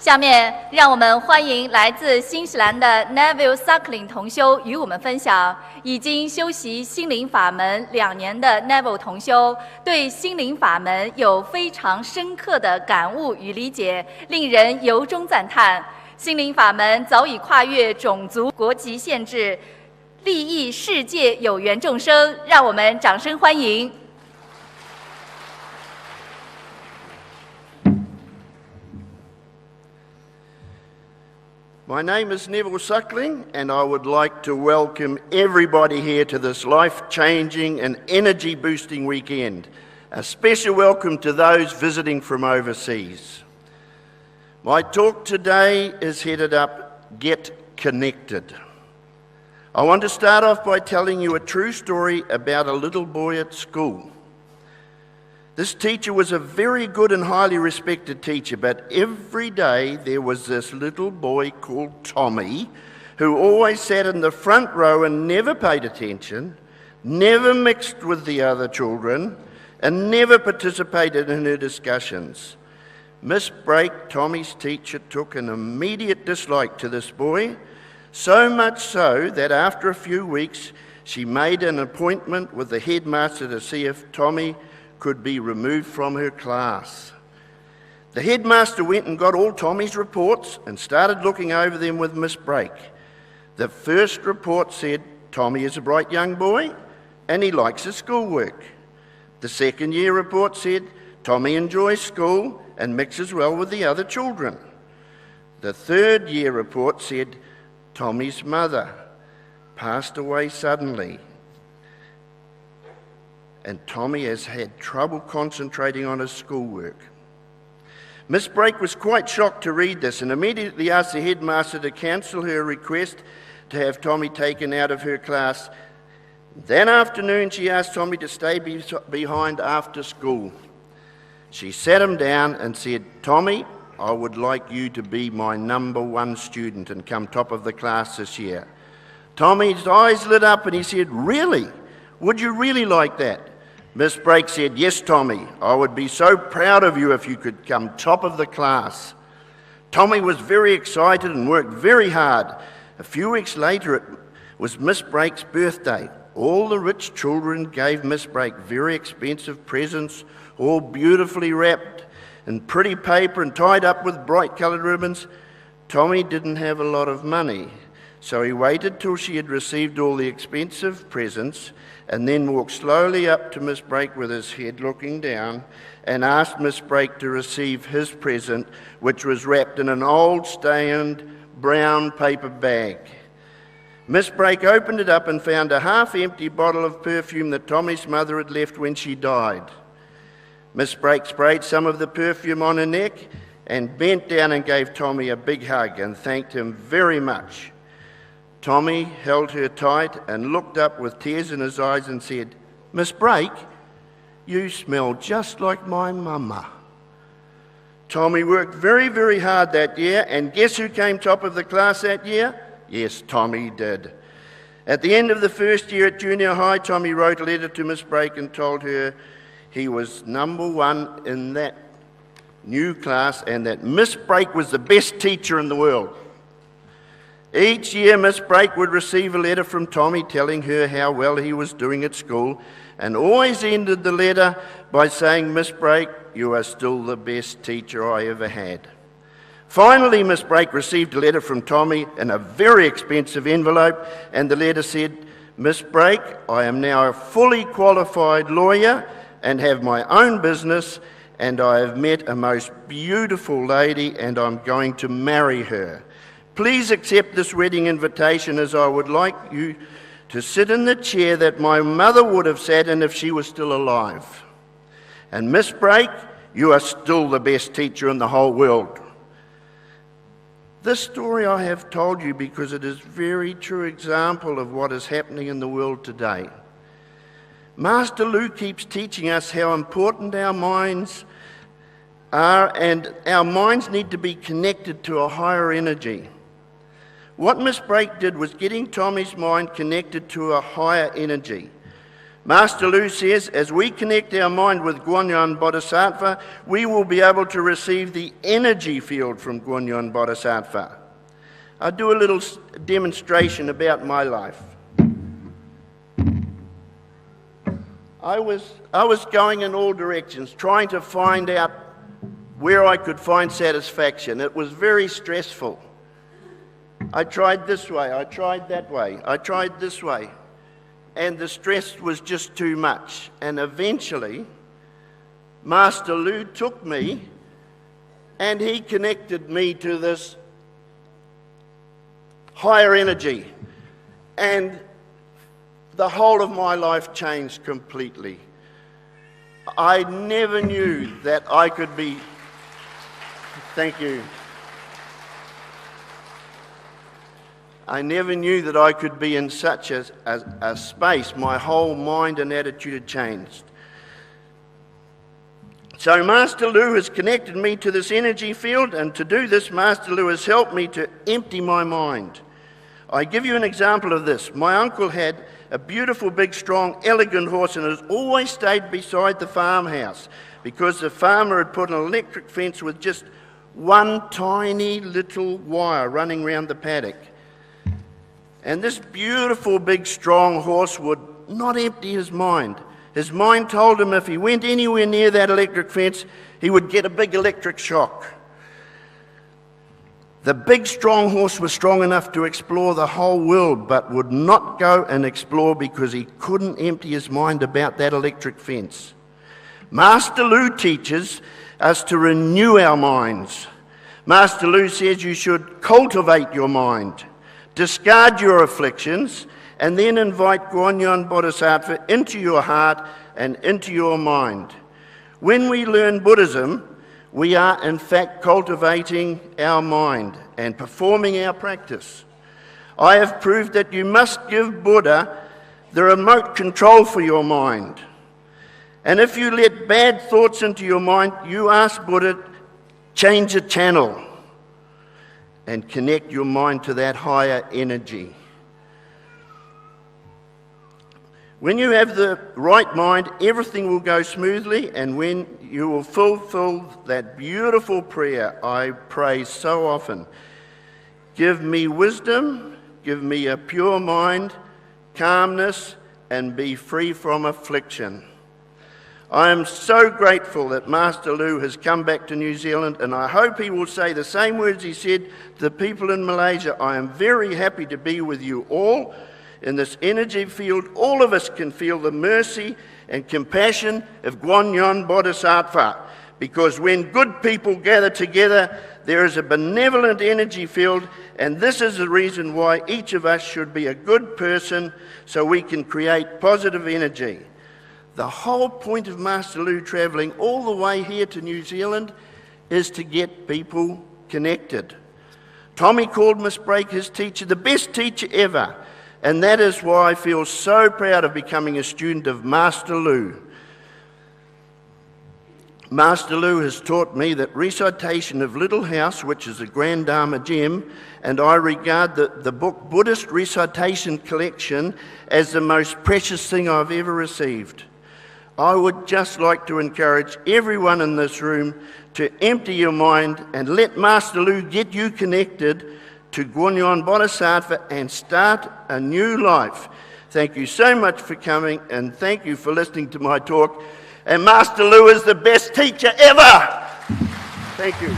下面让我们欢迎来自新西兰的 Neville Suckling 同修与我们分享已经修习心灵法门2年的 Neville 同修对心灵法门有非常深刻的感悟与理解，令人由衷赞叹。心灵法门早已跨越种族国籍限制，利益世界有缘众生，让我们掌声欢迎。My name is Neville Suckling, and I would like to welcome everybody here to this life-changing and energy-boosting weekend. A special welcome to those visiting from overseas. My talk today is headed up, Get Connected. I want to start off by telling you a true story about a little boy at school. This teacher was a very good and highly respected teacher, but every day there was this little boy called Tommy who always sat in the front row and never paid attention, never mixed with the other children, and never participated in her discussions. Miss Brake, Tommy's teacher, took an immediate dislike to this boy, so much so that after a few weeks she made an appointment with the headmaster to see if Tommy could be removed from her class. The headmaster went and got all Tommy's reports and started looking over them with Miss Brake. The first report said Tommy is a bright young boy and he likes his schoolwork. The second year report said Tommy enjoys school and mixes well with the other children. The third year report said Tommy's mother passed away suddenly, and Tommy has had trouble concentrating on his schoolwork. Miss Brake was quite shocked to read this and immediately asked the headmaster to cancel her request to have Tommy taken out of her class. That afternoon she asked Tommy to stay behind after school. She sat him down and said, "Tommy, I would like you to be my number 1 student and come top of the class this year." Tommy's eyes lit up and he said, "Really? Would you really like that?" Miss Brake said, "Yes, Tommy, I would be so proud of you if you could come top of the class." Tommy was very excited and worked very hard. A few weeks later, it was Miss Brake's birthday. All the rich children gave Miss Brake very expensive presents, all beautifully wrapped in pretty paper and tied up with bright coloured ribbons. Tommy didn't have a lot of money, so he waited till she had received all the expensive presents and then walked slowly up to Miss Brake with his head looking down and asked Miss Brake to receive his present, which was wrapped in an old stained brown paper bag. Miss Brake opened it up and found a half-empty bottle of perfume that Tommy's mother had left when she died. Miss Brake sprayed some of the perfume on her neck and bent down and gave Tommy a big hug and thanked him very much. Tommy held her tight and looked up with tears in his eyes and said, "Miss Brake, you smell just like my mama." Tommy worked very, very hard that year, and guess who came top of the class that year? Yes, Tommy did. At the end of the first year at junior high, Tommy wrote a letter to Miss Brake and told her he was number 1 in that new class and that Miss Brake was the best teacher in the world. Each year, Miss Brake would receive a letter from Tommy telling her how well he was doing at school and always ended the letter by saying, "Miss Brake, you are still the best teacher I ever had." Finally, Miss Brake received a letter from Tommy in a very expensive envelope, and the letter said, "Miss Brake, I am now a fully qualified lawyer and have my own business, and I have met a most beautiful lady and I'm going to marry her. Please accept this wedding invitation as I would like you to sit in the chair that my mother would have sat in if she was still alive. And Miss Brake, you are still the best teacher in the whole world." This story I have told you because it is a very true example of what is happening in the world today. Master Lou keeps teaching us how important our minds are, and our minds need to be connected to a higher energy. What Miss Brake did was getting Tommy's mind connected to a higher energy. Master Lu says, as we connect our mind with Guanyin Bodhisattva, we will be able to receive the energy field from Guanyin Bodhisattva. I'll do a little demonstration about my life. I was going in all directions, trying to find out where I could find satisfaction. It was very stressful. I tried this way, I tried that way, I tried this way. And the stress was just too much. And eventually, Master Lu took me and he connected me to this higher energy. And the whole of my life changed completely. I never knew that I could be... Thank you. I never knew that I could be in such a space. My whole mind and attitude had changed. So Master Lu has connected me to this energy field, and to do this, Master Lu has helped me to empty my mind. I give you an example of this. My uncle had a beautiful, big, strong, elegant horse, and it has always stayed beside the farmhouse because the farmer had put an electric fence with just one tiny little wire running round the paddock. And this beautiful, big, strong horse would not empty his mind. His mind told him if he went anywhere near that electric fence, he would get a big electric shock. The big, strong horse was strong enough to explore the whole world, but would not go and explore because he couldn't empty his mind about that electric fence. Master Lu teaches us to renew our minds. Master Lu says you should cultivate your mind. Discard your afflictions, and then invite Guanyin Bodhisattva into your heart and into your mind. When we learn Buddhism, we are in fact cultivating our mind and performing our practice. I have proved that you must give Buddha the remote control for your mind. And if you let bad thoughts into your mind, you ask Buddha, change the channel and connect your mind to that higher energy. When you have the right mind, everything will go smoothly, and when you will fulfill that beautiful prayer I pray so often, give me wisdom, give me a pure mind, calmness, and be free from affliction. I am so grateful that Master Lu has come back to New Zealand, and I hope he will say the same words he said to the people in Malaysia. I am very happy to be with you all in this energy field. All of us can feel the mercy and compassion of Guanyin Bodhisattva, because when good people gather together, there is a benevolent energy field, and this is the reason why each of us should be a good person so we can create positive energy. The whole point of Master Lu travelling all the way here to New Zealand is to get people connected. Tommy called Miss Brake his teacher the best teacher ever, and that is why I feel so proud of becoming a student of Master Lu. Master Lu has taught me that recitation of Little House, which is a Grand Dharma gem, and I regard the book Buddhist Recitation Collection as the most precious thing I've ever received. I would just like to encourage everyone in this room to empty your mind and let Master Lu get you connected to Guanyin Bodhisattva and start a new life. Thank you so much for coming, and thank you for listening to my talk. And Master Lu is the best teacher ever. Thank you.